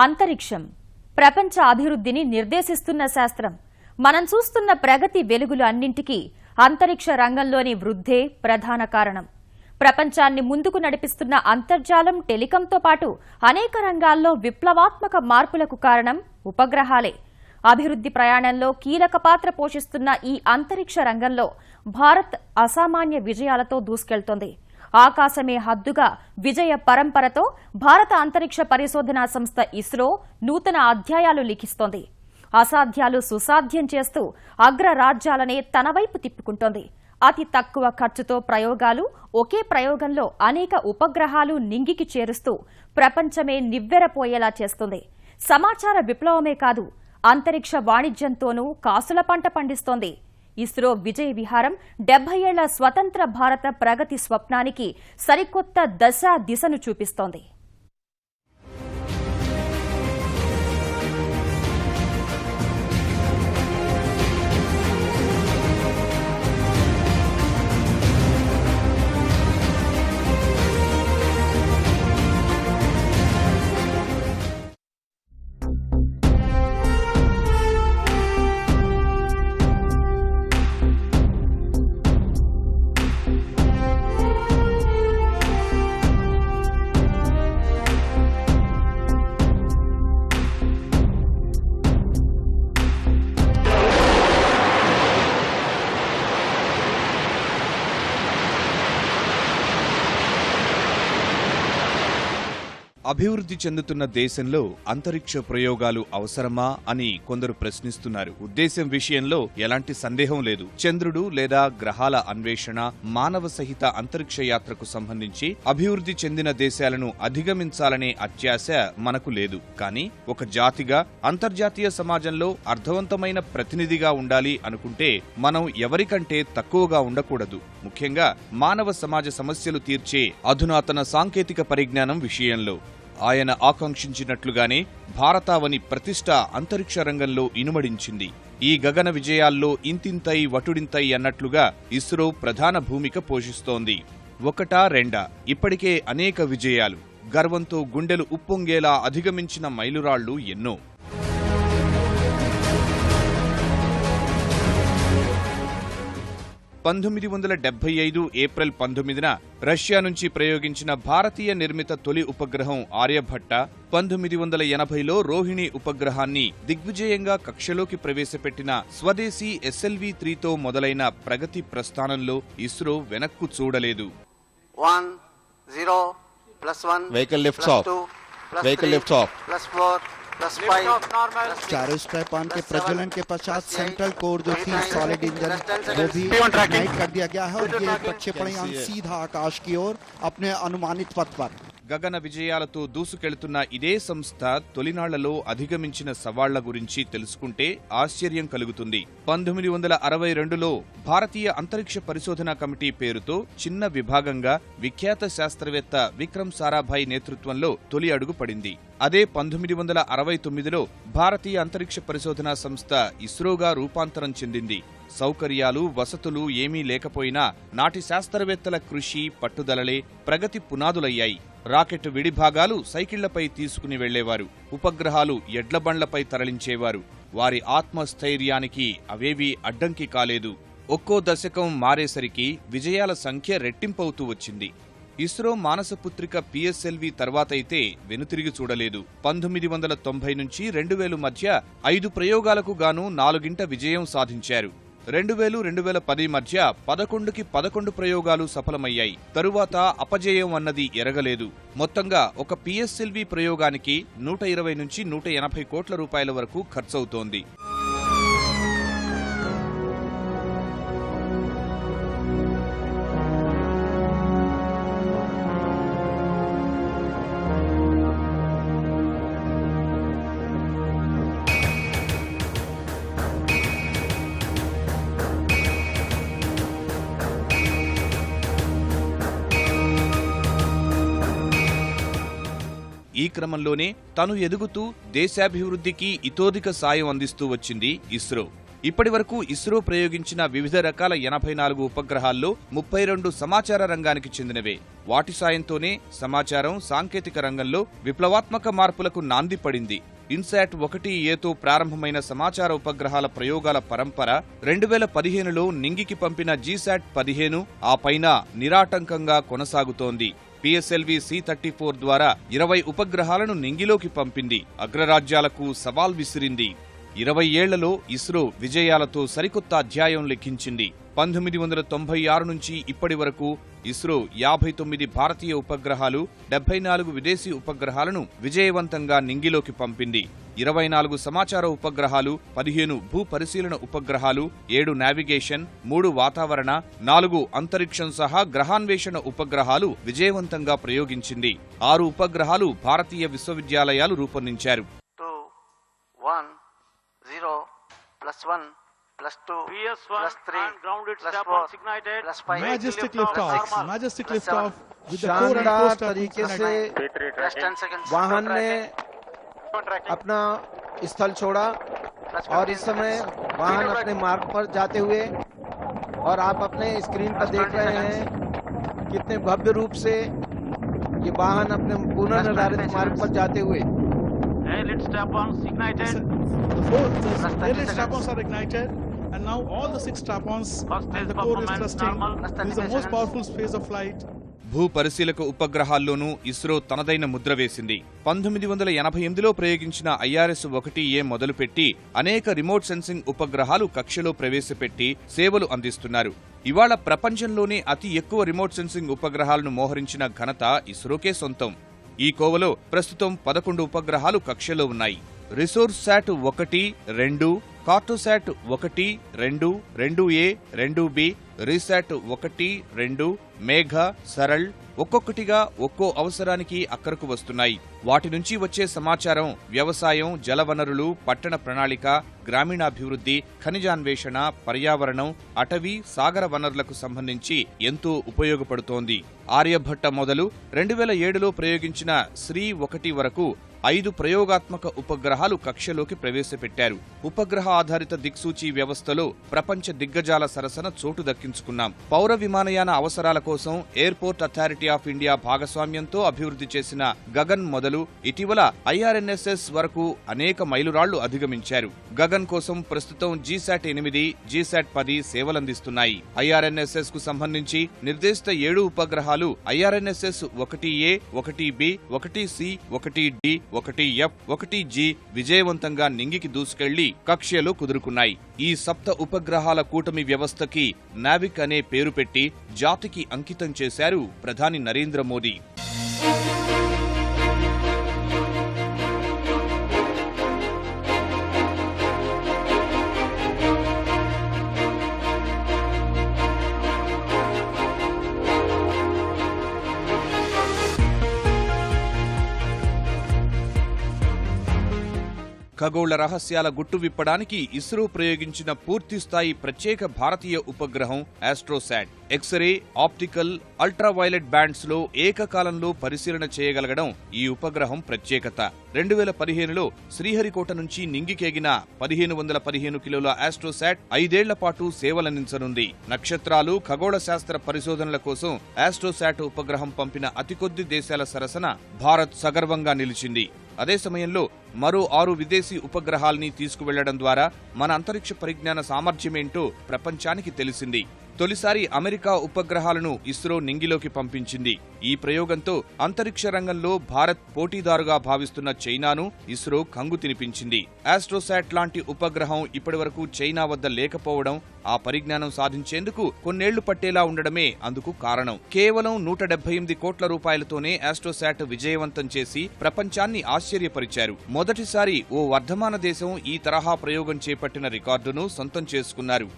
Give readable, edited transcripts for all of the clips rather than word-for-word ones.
అంతరిక్షం ప్రపంచ అభివృద్ధిని నిర్దేశిస్తున్న శాస్త్రం. మనం చూస్తున్న ప్రగతి వెలుగులు అన్నింటికీ అంతరిక్ష రంగంలోని వృద్ధే ప్రధాన కారణం. ప్రపంచాన్ని ముందుకు నడిపిస్తున్న అంతర్జాలం, టెలికాంతో పాటు అనేక రంగాల్లో విప్లవాత్మక మార్పులకు కారణం ఉపగ్రహాలే. అభివృద్ధి ప్రయాణంలో కీలక పాత్ర పోషిస్తున్న ఈ అంతరిక్ష రంగంలో భారత్ అసామాన్య విజయాలతో దూసుకెళ్తోంది. ఆకాశమే హద్దుగా విజయ పరంపరతో భారత అంతరిక్ష పరిశోధనా సంస్థ ఇస్రో నూతన అధ్యాయాలు లిఖిస్తోంది. అసాధ్యాలు సుసాధ్యం చేస్తూ అగ్రరాజ్యాలనే తన వైపు తిప్పుకుంటోంది. అతి తక్కువ ఖర్చుతో ప్రయోగాలు, ఒకే ప్రయోగంలో అనేక ఉపగ్రహాలు నింగికి చేరుస్తూ ప్రపంచమే నివ్వెరపోయేలా చేస్తుంది. సమాచార విప్లవమే కాదు, అంతరిక్ష వాణిజ్యంతోనూ కాసుల పంట పండిస్తోంది. ఇస్రో విజయ విహారం 70 ఏళ్ల స్వతంత్ర భారత ప్రగతి స్వప్నానికి సరికొత్త దిశను చూపిస్తోంది. అభివృద్ధి చెందుతున్న దేశంలో అంతరిక్ష ప్రయోగాలు అవసరమా అని కొందరు ప్రశ్నిస్తున్నారు. ఉద్దేశం విషయంలో ఎలాంటి సందేహం లేదు. చంద్రుడు లేదా గ్రహాల అన్వేషణ, మానవ సహిత అంతరిక్ష యాత్రకు సంబంధించి అభివృద్ధి చెందిన దేశాలను అధిగమించాలనే అత్యాశ మనకు లేదు. కానీ ఒక జాతిగా అంతర్జాతీయ సమాజంలో అర్థవంతమైన ప్రతినిధిగా ఉండాలి అనుకుంటే మనం ఎవరికంటే తక్కువగా ఉండకూడదు. ముఖ్యంగా మానవ సమాజ సమస్యలు తీర్చే అధునాతన సాంకేతిక పరిజ్ఞానం విషయంలో. ఆయన ఆకాంక్షించినట్లుగానే భారతావని ప్రతిష్ట అంతరిక్ష రంగంలో ఇనుమడించింది. ఈ గగన విజయాల్లో ఇంతింతై వటుడింతై అన్నట్లుగా ఇస్రో ప్రధాన భూమిక పోషిస్తోంది. ఒకటా రెండా, ఇప్పటికే అనేక విజయాలు. గర్వంతో గుండెలు ఉప్పొంగేలా అధిగమించిన మైలురాళ్లు ఎన్నో. ఏప్రిల్ 19 రష్యా నుంచి ప్రయోగించిన భారతీయ నిర్మిత తొలి ఉపగ్రహం ఆర్యభట్ట, 1980లో రోహిణి ఉపగ్రహాన్ని దిగ్విజయంగా కక్షలోకి ప్రవేశపెట్టిన స్వదేశీ SLV-3తో మొదలైన ప్రగతి ప్రస్థానంలో ఇస్రో వెనక్కు చూడలేదు. 1 0 +1 vehicle lifts off, vehicle lifts off, +4 +5 चारों स्ट्रैप ऑन के प्रज्वलन के पश्चात सेंट्रल कोर जो थी सॉलिड इंजन वो भी इग्नाइट कर दिया गया है और ये प्रक्षेपण यान सीधा आकाश की ओर अपने अनुमानित पथ पर. గగన విజయాలతో దూసుకెళ్తున్న ఇదే సంస్థ తొలినాళ్లలో అధిగమించిన సవాళ్ల గురించి తెలుసుకుంటే ఆశ్చర్యం కలుగుతుంది. 1962లో భారతీయ అంతరిక్ష పరిశోధనా కమిటీ పేరుతో చిన్న విభాగంగా విఖ్యాత శాస్త్రవేత్త విక్రమ్ సారాభాయ్ నేతృత్వంలో తొలి అడుగు పడింది. అదే 1969లో భారతీయ అంతరిక్ష పరిశోధనా సంస్థ ఇస్రోగా రూపాంతరం చెందింది. సౌకర్యాలు, వసతులు ఏమీ లేకపోయినా నాటి శాస్త్రవేత్తల కృషి, పట్టుదలలే ప్రగతి పునాదులయ్యాయి. రాకెట్ విడిభాగాలు సైకిళ్లపై తీసుకుని వెళ్లేవారు. ఉపగ్రహాలు ఎడ్లబండ్లపై తరలించేవారు. వారి ఆత్మస్థైర్యానికి అవేవీ అడ్డంకి కాలేదు. ఒక్కో దశకం మారేసరికి విజయాల సంఖ్య రెట్టింపవుతూ వచ్చింది. ఇస్రో మానసపుత్రిక PSLV తర్వాతైతే వెనుతిరిగి చూడలేదు. 1990 నుంచి 2000 మధ్య 5 ప్రయోగాలకు గాను 4ంట విజయం సాధించారు. 2000-2010 మధ్య 11కి 11 ప్రయోగాలు సఫలమయ్యాయి. తరువాత అపజయం అన్నది ఎరగలేదు. మొత్తంగా ఒక PSLV ప్రయోగానికి 120 నుంచి 180 కోట్ల రూపాయల వరకు ఖర్చవుతోంది. ఈ క్రమంలోనే తను ఎదుగుతూ దేశాభివృద్ధికి ఇతోధిక సాయం అందిస్తూ వచ్చింది ఇస్రో. ఇప్పటి వరకు ఇస్రో ప్రయోగించిన వివిధ రకాల 84 ఉపగ్రహాల్లో 32 సమాచార రంగానికి చెందినవే. వాటి సాయంతోనే సమాచారం, సాంకేతిక రంగంలో విప్లవాత్మక మార్పులకు నాంది పడింది. ఇన్సాట్ 1Aతో ప్రారంభమైన సమాచార ఉపగ్రహాల ప్రయోగాల పరంపర 2015లో నింగికి పంపిన జీశాట్ 15 ఆ పైన నిరాటంకంగా కొనసాగుతోంది. PSLV C-34 ద్వారా 20 ఉపగ్రహాలను నింగిలోకి పంపింది. అగ్రరాజ్యాలకు సవాల్ విసిరింది. 20 ఏళ్లలో ఇస్రో విజయాలతో సరికొత్త అధ్యాయం లిఖించింది. 1996 నుంచి ఇప్పటి వరకు ఇస్రో 59 భారతీయ ఉపగ్రహాలు, 74 విదేశీ ఉపగ్రహాలను విజయవంతంగా నింగిలోకి పంపింది. 24 సమాచార ఉపగ్రహాలు, 15 భూ పరిశీలన ఉపగ్రహాలు, 7 నావిగేషన్, 3 వాతావరణ, 4 అంతరిక్షం సహా గ్రహాన్వేషణ ఉపగ్రహాలు విజయవంతంగా ప్రయోగించింది. 6 ఉపగ్రహాలు భారతీయ విశ్వవిద్యాలయాలు రూపొందించారు. 0 plus 1 plus 2 plus 3 plus 4 plus 5 Majestic liftoff, majestic liftoff with the core and शानदार post तरीके से plus 10 seconds वाहन ने अपना स्थल छोड़ा और इस समय वाहन अपने मार्ग पर जाते हुए, और आप अपने स्क्रीन पर देख रहे हैं कितने भव्य रूप से ये वाहन अपने पुनर्निर्धारित मार्ग पर जाते हुए. The latest strap-ons are ignited, and now all the 6 strap-ons and the core is thrusting. This is the most powerful phase of flight. భూ పరిశీలక ఉపగ్రహాల్లోనూ ఇస్రో తనదైన ముద్ర వేసింది. 1988లో ప్రయోగించిన IRS-1A మొదలుపెట్టి అనేక రిమోట్ సెన్సింగ్ ఉపగ్రహాలు కక్షలో ప్రవేశపెట్టి సేవలు అందిస్తున్నారు. ఇవాళ ప్రపంచంలోనే అతి ఎక్కువ రిమోట్ సెన్సింగ్ ఉపగ్రహాలను మోహరించిన ఘనత ఇస్రోకే సొంతం. ఈ కోవలో ప్రస్తుతం 11 ఉపగ్రహాలు కక్షలో ఉన్నాయి. Resource SAT 1, 2, Cartosat 1, 2, 2A, 2B, RISAT 1, 2, మేఘ, సరళ్ ఒక్కొక్కటిగా ఒక్కో అవసరానికి అక్కరకు వస్తున్నాయి. వాటి నుంచి వచ్చే సమాచారం వ్యవసాయం, జలవనరులు, పట్టణ ప్రణాళిక, గ్రామీణాభివృద్ధి, ఖనిజాన్వేషణ, పర్యావరణం, అటవీ, సాగర వనరులకు సంబంధించి ఎంతో ఉపయోగపడుతోంది. ఆర్యభట్ట మొదలు 2007లో ప్రయోగించిన శ్రీ 1 వరకు 5 ప్రయోగాత్మక ఉపగ్రహాలు కక్షలోకి ప్రవేశపెట్టారు. ఉపగ్రహ ఆధారిత దిక్సూచి వ్యవస్థలో ప్రపంచ దిగ్గజాల సరసన చోటు దక్కించుకున్నాం. పౌర విమానయాన అవసరాల కోసం ఎయిర్పోర్ట్ అథారిటీ ఆఫ్ ఇండియా భాగస్వామ్యంతో అభివృద్ధి చేసిన గగన్ మొదలు ఇటీవల IRNSS వరకు అనేక మైలురాళ్లు అధిగమించారు. గగన్ కోసం ప్రస్తుతం జీశాట్ 8, జీశాట్ 10 సేవలందిస్తున్నాయి. IRNSS కు సంబంధించి నిర్దేశిత 7 ఉపగ్రహాలు IRNSS 1A, 1B, 1C, 1D, 1F, 1G విజయవంతంగా నింగికి దూసుకెళ్లి కక్ష్యలో కుదురుకున్నాయి. ఈ సప్త ఉపగ్రహాల కూటమి వ్యవస్థకి నావిక్ అనే పేరు పెట్టి జాతికి అంకితం చేశారు ప్రధాని నరేంద్ర మోదీ. ఖగోళ రహస్యాల గుట్టు విప్పడానికి ఇస్రో ప్రయోగించిన పూర్తిస్థాయి ప్రత్యేక భారతీయ ఉపగ్రహం ఆస్ట్రోశాట్. ఎక్స్రే, ఆప్టికల్, అల్ట్రావైలెట్ బ్యాండ్స్ లో ఏకకాలంలో పరిశీలన చేయగలగడం ఈ ఉపగ్రహం ప్రత్యేకత. 2015లో శ్రీహరికోట నుంచి నింగికెగిన 1515 కిలోల ఆస్ట్రోశాట్ 5 ఏళ్ల పాటు సేవలందించనుంది. నక్షత్రాలు, ఖగోళ శాస్త్ర పరిశోధనల కోసం ఆస్ట్రోశాట్ ఉపగ్రహం పంపిన అతి కొద్ది దేశాల సరసన భారత్ సగర్వంగా నిలిచింది. అదే సమయంలో మరో 6 విదేశీ ఉపగ్రహాల్ని తీసుకువెళ్లడం ద్వారా మన అంతరిక్ష పరిజ్ఞాన సామర్థ్యమేంటో ప్రపంచానికి తెలిసింది. తొలిసారి అమెరికా ఉపగ్రహాలను ఇస్రో నింగిలోకి పంపించింది. ఈ ప్రయోగంతో అంతరిక్ష రంగంలో భారత్ పోటీదారుగా భావిస్తున్న చైనాను ఇస్రో కంగు తినిపించింది. ఆస్ట్రోశాట్ లాంటి ఉపగ్రహం ఇప్పటివరకు చైనా వద్ద లేకపోవడం, ఆ పరిజ్ఞానం సాధించేందుకు కొన్నేళ్లు పట్టేలా ఉండడమే అందుకు కారణం. కేవలం 178 కోట్ల రూపాయలతోనే ఆస్ట్రోశాట్ విజయవంతం చేసి ప్రపంచాన్ని ఆశ్చర్యపరిచారు. మొదటిసారి ఓ వర్ధమాన దేశం ఈ తరహా ప్రయోగం చేపట్టిన రికార్డును సొంతం చేసుకున్నారు.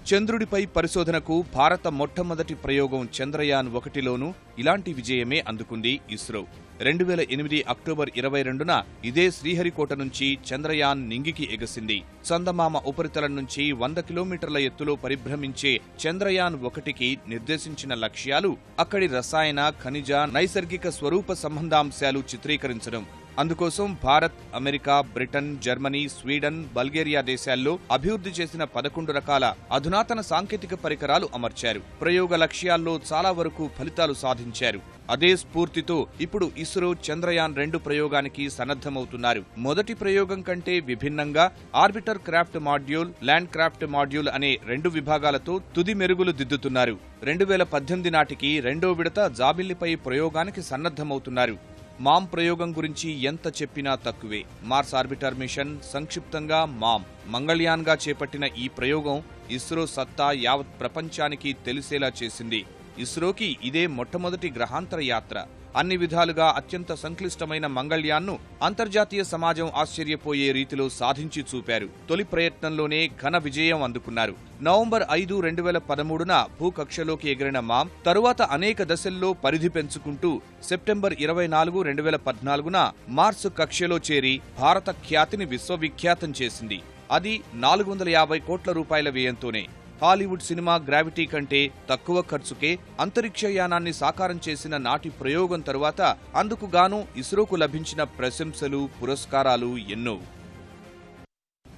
చంద్రుడిపై పరిశోధనకు భారత మొట్టమొదటి ప్రయోగం చంద్రయాన్ 1లోనూ ఇలాంటి విజయమే అందుకుంది ఇస్రో. 2008 అక్టోబర్ 22న ఇదే శ్రీహరికోట నుంచి చంద్రయాన్ నింగికి ఎగసింది. చందమామ ఉపరితలం నుంచి 100 కిలోమీటర్ల ఎత్తులో పరిభ్రమించే చంద్రయాన్ 1కి నిర్దేశించిన లక్ష్యాలు అక్కడి రసాయన, ఖనిజ, నైసర్గిక స్వరూప సంబంధాంశాలు చిత్రీకరించడం. అందుకోసం Bharat, America, Britain, Germany, Sweden, Bulgaria దేశాల్లో అభివృద్ధి చేసిన 11 రకాల అధునాతన సాంకేతిక పరికరాలు అమర్చారు. ప్రయోగ లక్ష్యాల్లో చాలా వరకు ఫలితాలు సాధించారు. అదే స్ఫూర్తితో ఇప్పుడు ఇస్రో చంద్రయాన్ 2 ప్రయోగానికి సన్నద్ధమవుతున్నారు. మొదటి ప్రయోగం కంటే విభిన్నంగా orbiter craft module, land craft module అనే 2 విభాగాలతో తుది మెరుగులు దిద్దుతున్నారు. 2018 నాటికి 2వ విడత జాబిల్లిపై ప్రయోగానికి సన్నద్ధమవుతున్నారు. మామ్ ప్రయోగం గురించి ఎంత చెప్పినా తక్కువే. మార్స్ ఆర్బిటర్ మిషన్, సంక్షిప్తంగా మామ్, మంగళయాన్గా చేపట్టిన ఈ ప్రయోగం ఇస్రో సత్తా యావత్ ప్రపంచానికి తెలిసేలా చేసింది. ఇస్రోకి ఇదే మొట్టమొదటి గ్రహాంతర యాత్ర. అన్ని విధాలుగా అత్యంత సంక్లిష్టమైన మంగళయాన్ను అంతర్జాతీయ సమాజం ఆశ్చర్యపోయే రీతిలో సాధించి చూపారు. తొలి ప్రయత్నంలోనే ఘన విజయం అందుకున్నారు. నవంబర్ 5, 2013న భూకక్షలోకి ఎగిరిన మామ్ తరువాత అనేక దశల్లో పరిధి పెంచుకుంటూ సెప్టెంబర్ 24, 2014న మార్స్ కక్షలో చేరి భారత ఖ్యాతిని విశ్వవిఖ్యాతం చేసింది. అది 450 కోట్ల రూపాయల వ్యయంతోనే. హాలీవుడ్ సినిమా గ్రావిటీ కంటే తక్కువ ఖర్చుకే అంతరిక్షయానాన్ని సాకారం చేసిన నాటి ప్రయోగం తరువాత అందుకు గాను ఇస్రోకు లభించిన ప్రశంసలు, పురస్కారాలు ఎన్నో.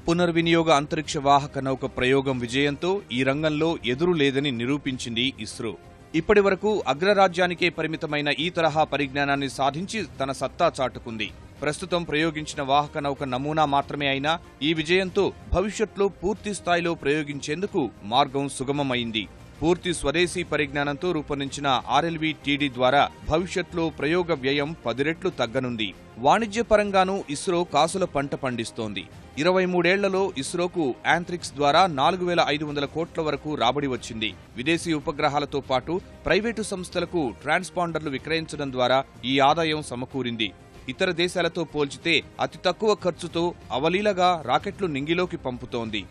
పునర్వినియోగ అంతరిక్ష వాహక నౌక ప్రయోగం విజయంతో ఈ రంగంలో ఎదురు లేదని నిరూపించింది ఇస్రో. ఇప్పటి వరకు అగ్రరాజ్యానికే పరిమితమైన ఈ తరహా పరిజ్ఞానాన్ని సాధించి తన సత్తా చాటుకుంది. ప్రస్తుతం ప్రయోగించిన వాహక నౌక నమూనా మాత్రమే అయినా ఈ విజయంతో భవిష్యత్లో పూర్తి స్థాయిలో ప్రయోగించేందుకు మార్గం సుగమమైంది. పూర్తి స్వదేశీ పరిజ్ఞానంతో రూపొందించిన RLV-TD ద్వారా భవిష్యత్లో ప్రయోగ వ్యయం 10 రెట్లు తగ్గనుంది. వాణిజ్యపరంగానూ ఇస్రో కాసుల పంట పండిస్తోంది. 23 ఏళ్లలో ఇస్రోకు యాంత్రిక్స్ ద్వారా 4500 కోట్ల వరకు రాబడి వచ్చింది. విదేశీ ఉపగ్రహాలతో పాటు ప్రైవేటు సంస్థలకు ట్రాన్స్పాండర్లు విక్రయించడం ద్వారా ఈ ఆదాయం సమకూరింది. ఇతర దేశాలతో పోల్చితే అతి తక్కువ ఖర్చుతో అవలీలగా రాకెట్లు నింగిలోకి పంపుతోంది.